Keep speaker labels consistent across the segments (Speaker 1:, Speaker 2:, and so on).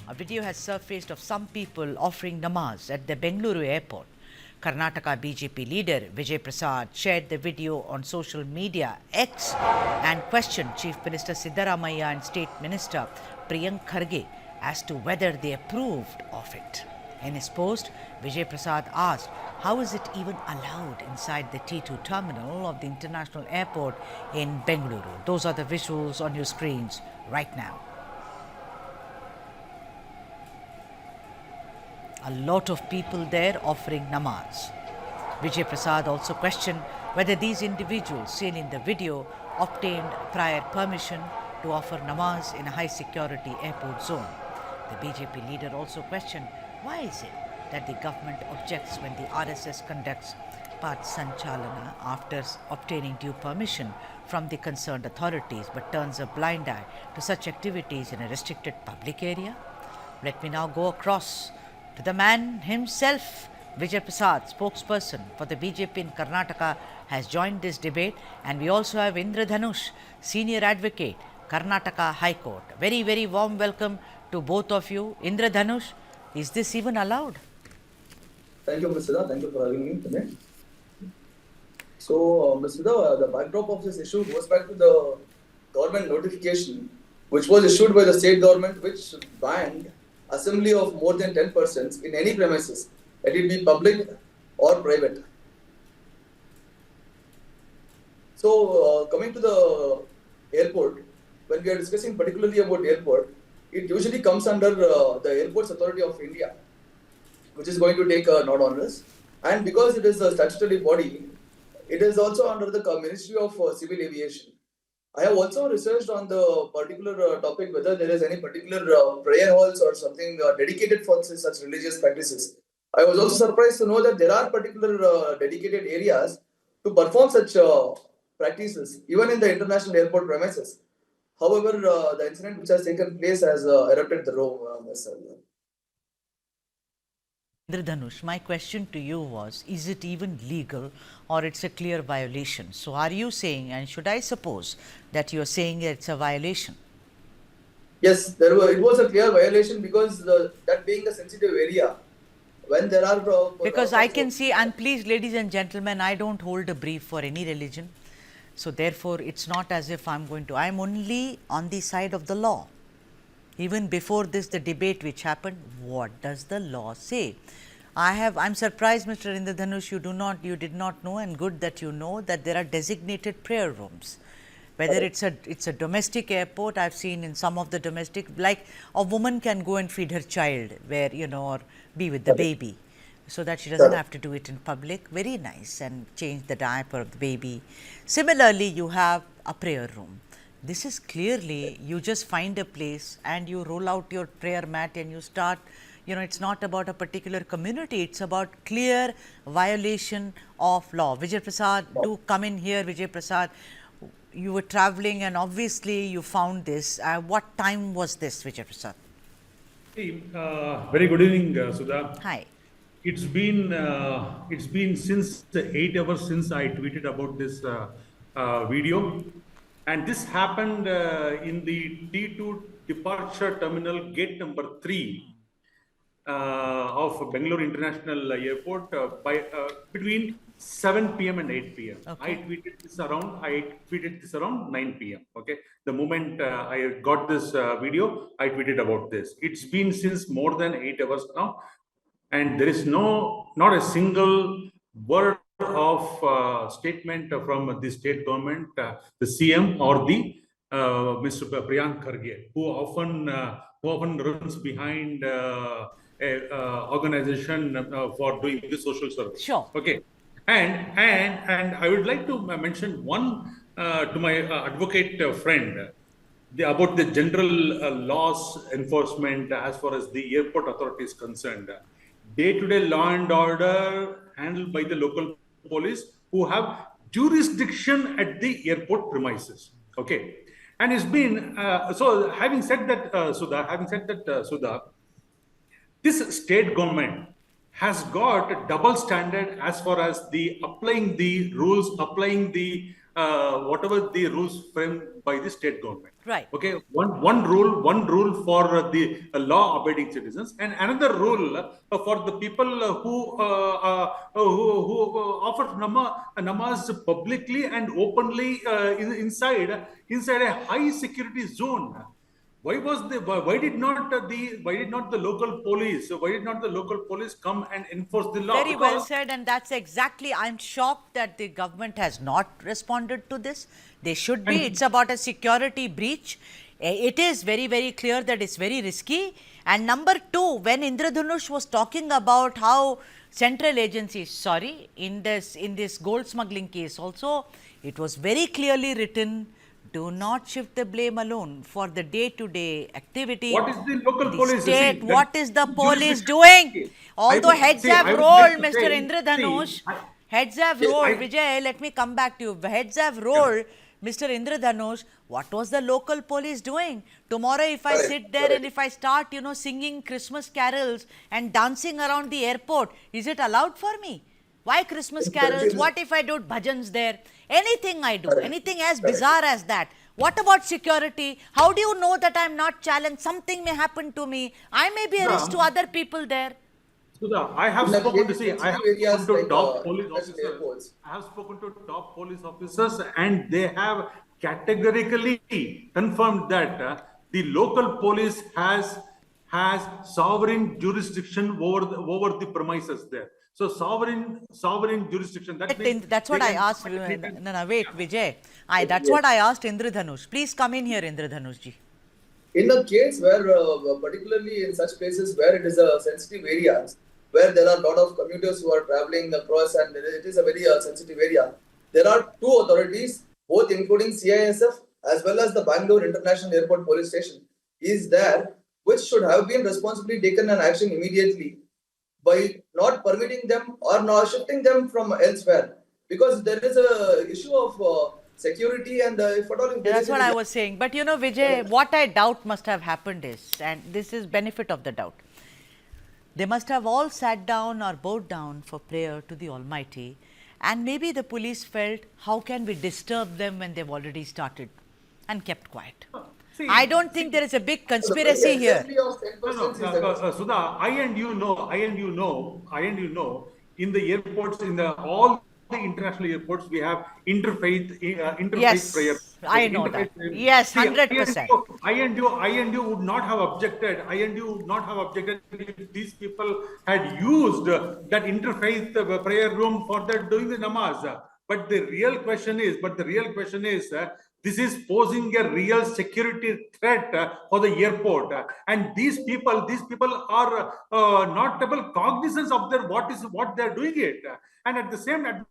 Speaker 1: A video has surfaced of some people offering namaz at the Bengaluru airport. Karnataka BJP leader Vijay Prasad shared the video on social media X and questioned Chief Minister Siddaramaiah and State Minister Priyank Kharge as to whether they approved of it. In his post, Vijay Prasad asked, how is it even allowed inside the T2 terminal of the international airport in Bengaluru? Those are the visuals on your screens right now. A lot of people there offering namaz. Vijay Prasad also questioned whether these individuals seen in the video obtained prior permission to offer namaz in a high security airport zone. The BJP leader also questioned why is it that the government objects when the RSS conducts Path Sanchalan after obtaining due permission from the concerned authorities but turns a blind eye to such activities in a restricted public area? Let me now go across to the man himself. Vijay Prasad, spokesperson for the BJP in Karnataka, has joined this debate, and we also have Indradhanush, senior advocate, Karnataka High Court. Very, very warm welcome to both of you. Indradhanush, is this even allowed?
Speaker 2: Thank you, Mr. Siddha. Thank you for having me today. So, Mr. Siddha, the backdrop of this issue goes back to the government notification, which was issued by the state government, which banned assembly of more than 10 persons in any premises, let it be public or private. So, coming to the airport, when we are discussing particularly about airport, it usually comes under the Airports Authority of India, which is going to take a nod on this. And because it is a statutory body, it is also under the Ministry of Civil Aviation. I have also researched on the particular topic whether there is any particular prayer halls or something dedicated for such religious practices. I was also surprised to know that there are particular dedicated areas to perform such practices, even in the international airport premises. However, the incident which has taken place has erupted the room.
Speaker 1: Indradhanush, my question to you was, is it even legal or it's a clear violation? So are you saying, and should I suppose that you're saying it's a violation?
Speaker 2: Yes, it was a clear violation because that being a sensitive area, when there are...
Speaker 1: because I can see, and please ladies and gentlemen, I don't hold a brief for any religion. So therefore, it's not as if I'm only on the side of the law. Even before this, the debate which happened, what does the law say? I'm surprised, Mr. Indradhanush, you did not know, and good that you know that there are designated prayer rooms. Whether it's a domestic airport, I've seen in some of the domestic, like a woman can go and feed her child, where or be with the baby, so that she doesn't have to do it in public. Very nice, and change the diaper of the baby. Similarly, you have a prayer room. This is clearly, you just find a place and you roll out your prayer mat and you start, it's not about a particular community, it's about clear violation of law. Vijay Prasad, do come in here, Vijay Prasad. You were traveling and obviously you found this. What time was this, Vijay Prasad?
Speaker 3: Very good evening, Sudha.
Speaker 1: Hi.
Speaker 3: It's been since 8 hours since I tweeted about this video, and this happened in the T2 departure terminal gate number 3 of Bengaluru International Airport by between 7 p.m. and 8 p.m.
Speaker 1: Okay.
Speaker 3: I tweeted this around 9 p.m. Okay, the moment I got this video, I tweeted about this. It's been since more than 8 hours now, and there is not a single word of statement from the state government, the CM or the Mr. Priyank Kharge, who often runs behind a organization for doing the social service.
Speaker 1: Sure.
Speaker 3: Okay, and I would like to mention one to my advocate friend about the general laws enforcement as far as the airport authority is concerned. Day-to-day law and order handled by the local police who have jurisdiction at the airport premises. Okay, and it's been so. Having said that, Sudha, this state government has got a double standard as far as the applying the rules, applying the whatever the rules framed by the state government.
Speaker 1: Right.
Speaker 3: Okay, one rule for the law-abiding citizens, and another rule for the people who offer namaz publicly and openly inside a high security zone. Why did not the local police come and enforce the law?
Speaker 1: Very well said, and that's exactly, I'm shocked that the government has not responded to this. They should be. It's about a security breach. It is very, very clear that it's very risky. And number two, when Indradhanush was talking about how central agencies, in this gold smuggling case also, it was very clearly written, do not shift the blame alone for the day-to-day activity.
Speaker 3: What is the local police?
Speaker 1: State, what is the police doing? Although heads have rolled, Mr. Indradhanush, heads have rolled. Vijay, let me come back to you. Heads have rolled, Mr. Indradhanush. What was the local police doing? Tomorrow, if I sit there and if I start, singing Christmas carols and dancing around the airport, is it allowed for me? Why Christmas carols? What if I do bhajans there? Anything I do, anything as bizarre as that. What about security? How do you know that I'm not challenged? Something may happen to me. I may be a risk to other people there.
Speaker 3: Sudha, I have spoken to top police officers. I have spoken to top police officers, and they have categorically confirmed that the local police has sovereign jurisdiction over the premises there. So sovereign jurisdiction.
Speaker 1: That's what I asked. No, wait, Vijay. That's what I asked Indradhanush. Please come in here, Indradhanush ji.
Speaker 2: In a case where, particularly in such places where it is a sensitive area, where there are a lot of commuters who are traveling across and it is a very sensitive area, there are two authorities, both including CISF as well as the Bangalore International Airport Police Station, is there, which should have been responsibly taken an action immediately by not permitting them or not shifting them from elsewhere, because there is a issue of security and if at all.
Speaker 1: That's what I was saying. But Vijay, what I doubt must have happened is, and this is benefit of the doubt, they must have all sat down or bowed down for prayer to the Almighty, and maybe the police felt, how can we disturb them when they've already started, and kept quiet. I don't think there is a big conspiracy here.
Speaker 3: Sudha, I and you know, in the airports, all the international airports, we have interfaith prayer.
Speaker 1: I know that. Yes, 100%.
Speaker 3: I and you would not have objected. If these people had used that interfaith prayer room for doing the namaz. But the real question is, this is posing a real security threat for the airport, and these people are not able cognizance of what they are doing it, and at the same time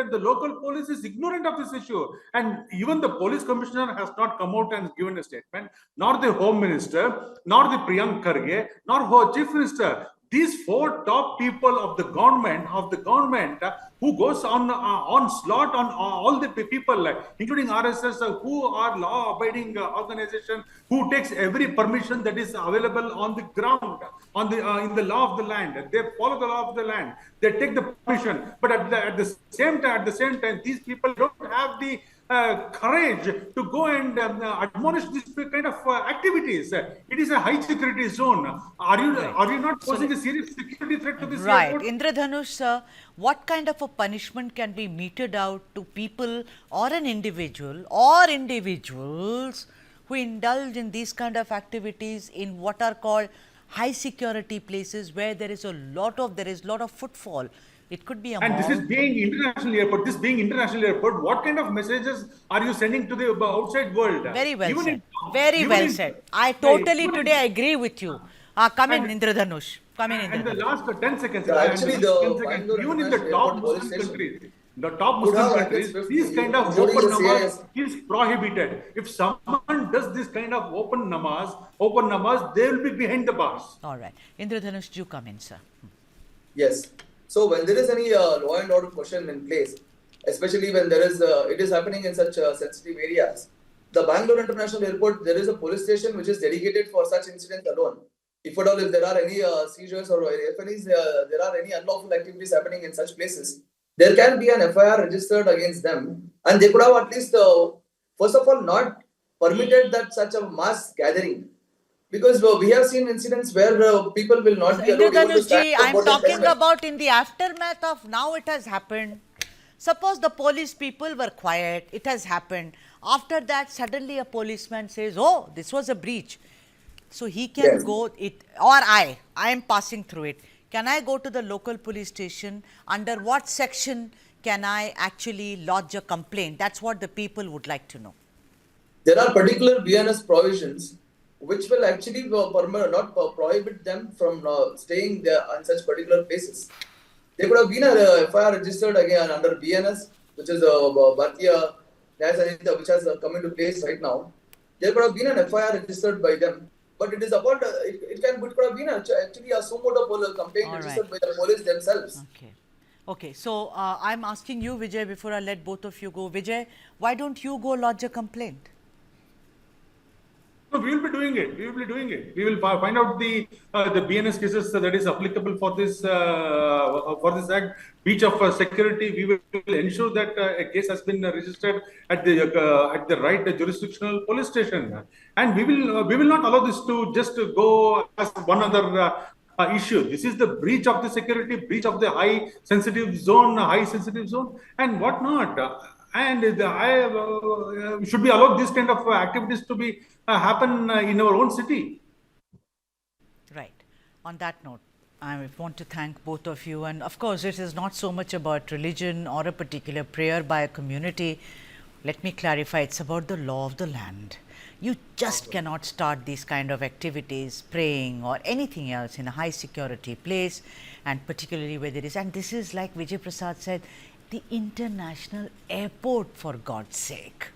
Speaker 3: the local police is ignorant of this issue, and even the police commissioner has not come out and given a statement, nor the home minister, nor the Priyank Kharge, nor chief minister. These four top people of the government who goes on slot on all the people, including RSS, who are law-abiding organization, who takes every permission that is available on the ground, in the law of the land. They follow the law of the land. They take the permission, but at the same time, these people don't have the courage to go and admonish this kind of activities. It is a high security zone. Are you not posing a serious security threat to this airport?
Speaker 1: Indradhanush, sir, what kind of a punishment can be meted out to people or an individual or individuals who indulge in these kind of activities in what are called high security places where there is a lot of footfall? It could be a
Speaker 3: and this is being international airport. What kind of messages are you sending to the outside world?
Speaker 1: Very well said. Very well said. I totally today agree with you. Come in, Indradhanush. Come in, Indradhanush.
Speaker 3: And the last 10 seconds.
Speaker 2: Actually,
Speaker 3: even in the top Muslim countries, these kind of open namaz is prohibited. If someone does this kind of open namaz, they will be behind the bars.
Speaker 1: All right. Indradhanush, you come in, sir.
Speaker 2: Yes. So when there is any law and order question in place, especially when there is it is happening in such sensitive areas, the Bangalore International Airport, there is a police station which is dedicated for such incidents alone. If at all, if there are any seizures or if there are any unlawful activities happening in such places, there can be an FIR registered against them, and they could have at least, first of all, not permitted that such a mass gathering. Because we have seen incidents where people will not be allowed even to stand
Speaker 1: Indradanushji,
Speaker 2: for
Speaker 1: I'm
Speaker 2: more than 10
Speaker 1: talking
Speaker 2: minutes.
Speaker 1: about in the aftermath of now it has happened. Suppose the police people were quiet, it has happened. After that, suddenly a policeman says, oh, this was a breach. So he can
Speaker 2: Yes.
Speaker 1: go, I am passing through it. Can I go to the local police station? Under what section can I actually lodge a complaint? That's what the people would like to know.
Speaker 2: There are particular BNS provisions which will actually not prohibit them from staying there on such particular places. There could have been a FIR registered again under BNS, which is Bhartiya Nyaya Sanhita, which has come into place right now. There could have been an FIR registered by them, but it is about it could have been actually a suo motu complaint
Speaker 1: All
Speaker 2: registered
Speaker 1: right.
Speaker 2: by the police themselves.
Speaker 1: Okay. Okay, so I'm asking you, Vijay, before I let both of you go. Vijay, why don't you go lodge a complaint?
Speaker 3: No, we will be doing it. We will be doing it. We will find out the BNS cases that is applicable for this act. Breach of security. We will ensure that a case has been registered at the right jurisdictional police station, and we will not allow this to just go as one other issue. This is the breach of the security, breach of the high sensitive zone, and whatnot. Should be allowed this kind of activities to be happen in our own city.
Speaker 1: Right. On that note, I want to thank both of you. And of course, it is not so much about religion or a particular prayer by a community. Let me clarify, it's about the law of the land. You just cannot start these kind of activities, praying or anything else in a high security place, and particularly where there is, and this is like Vijay Prasad said, the international airport, for God's sake.